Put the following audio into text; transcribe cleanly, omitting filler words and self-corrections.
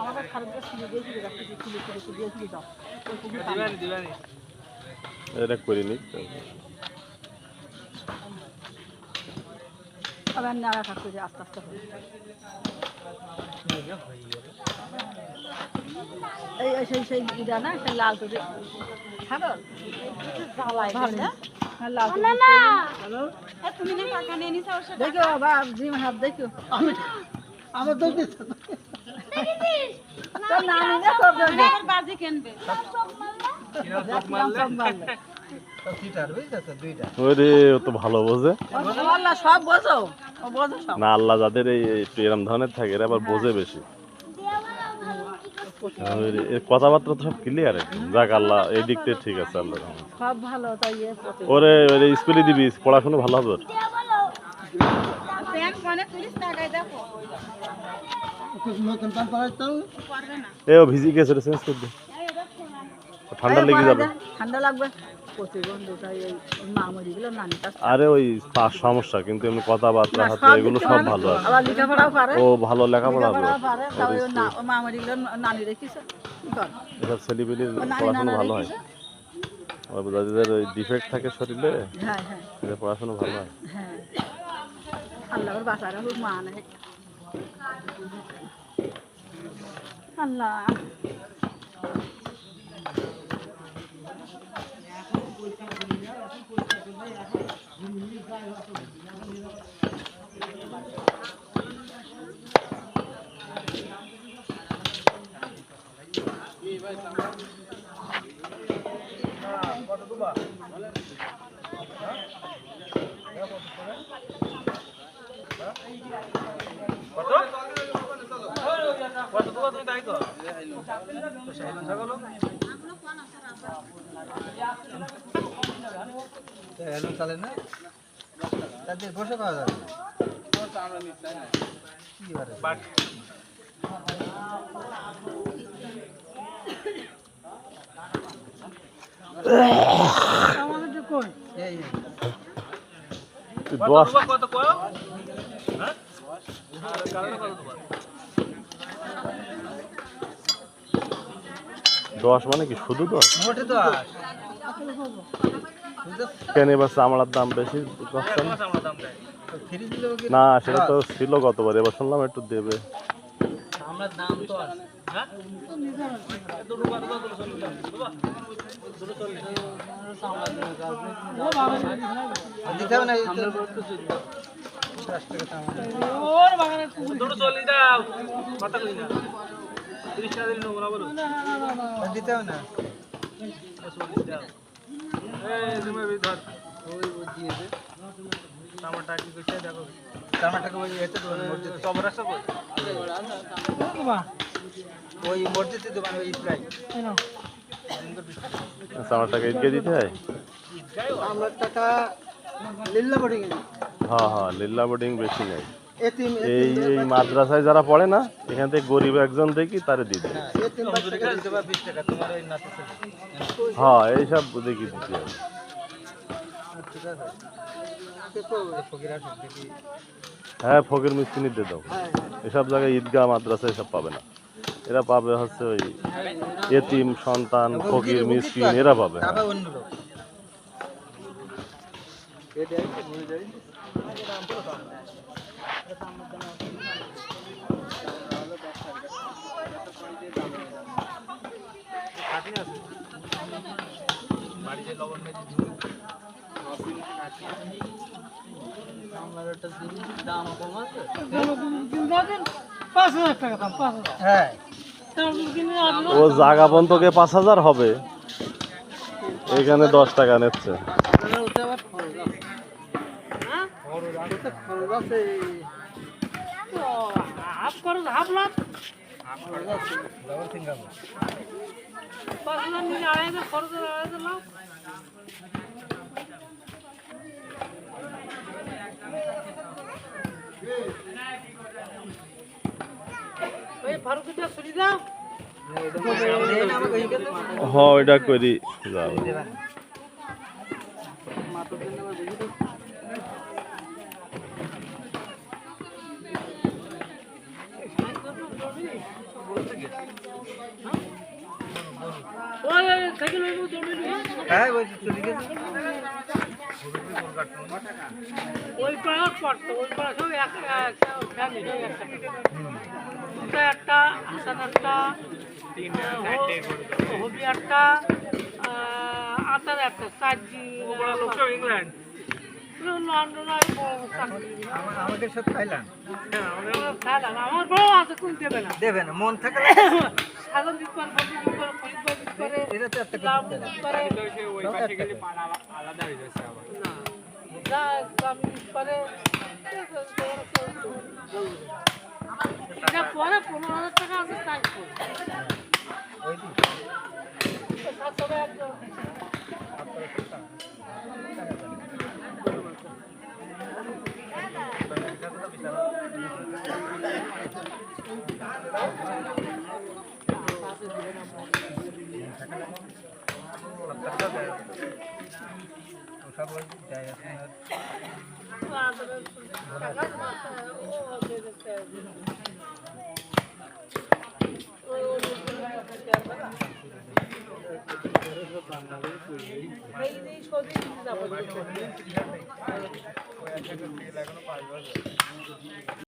আমাদের খারাপটা শুনে দিয়ে রাখতে দিয়ে দাও দিবানি এটা করিনি আবার নাড়া থাকতে যে আস্তে আস্তে এই সেই ইটা না সেই লাল তো খাবো জ্বালাই না লাল তুমি না টাকা নিয়ে নিছো দেখো বাবা জিম হাত দেখো আমার দৌড় দিছ তো না নিলে সব দৌড় বাজি কিনবে সব মারলে ওরে ও তো ভালো বোঝে আল্লাহ সব বোঝো ও বোঝো সব না আল্লাহ যাদের এই একটু এরম ধরনের থাকে এরা আবার বোঝে বেশি এর কথাবার্তা তো সব ক্লিয়ার যাক আল্লাহ এই দিকটা ঠিক আছে আল্লাহ সব ভালো তাই ওরে ওরে স্কুলে দিবি পড়াশোনা ভালো হবে এ ও ভিজি গেছে চেঞ্জ করে দে ঠান্ডা লেগে যাবে ঠান্ডা লাগবে আরে ওই সমস্যা কিন্তু এমনি কথাবার্তা হাতে এগুলো সব ভালো আছে ও ভালো লেখাপড়া এসব ছেলেপিলির পড়াশোনা ভালো হয় যাদের ওই ডিফেক্ট থাকে শরীরে এদের পড়াশোনা ভালো হয় আল্লাহ চলে না তাদের বসে পাওয়া যাবে দশ মানে কি শুধু 10 কেন এবার চামড়ার দাম বেশি না সেটা তো ছিল গতবার এবার শুনলাম একটু দেবে দিতেও না ওই মসজিদে দোকান ওই প্রায় আমার টাকা ঈদকে দিতে হয় আমার টাকা লিল্লা বোর্ডিং হ্যাঁ হ্যাঁ লিল্লা বোর্ডিং বেশি নেই এই এই মাদ্রাসায় যারা পড়ে না এখান থেকে গরিব একজন দেখি তারে দিতে হ্যাঁ এইসব দেখি দিতে হবে হ্যাঁ ফকির মিসকিন দিয়ে দাও এসব জায়গায় ঈদগাহ মাদ্রাসা এসব পাবে না এরা পাবে হচ্ছে ওই এতিম সন্তান ফকির মিসকিন এরা পাবে ও জায়গা বন্ধকে 5,000 হবে এখানে 10 টাকা নিচ্ছে হ্যাঁ ওইটা করি যাও হ্যাঁ ওই যে চলে গেছে ওই পাড়ার পড়তো ওই পাড়া সব ফ্যামিলি একটা হাসান একটা হবি একটা আতার একটা চার্জি ইংল্যান্ড লন্ডন আমাদের সাথে খাইলাম আমার বড় আছে কোন দেবে না দেবে না মন থাকে সাধারণ দিতে পারে এটা তো একটা পরে 15,000 টাকা আছে তাই ওই সব যায় এই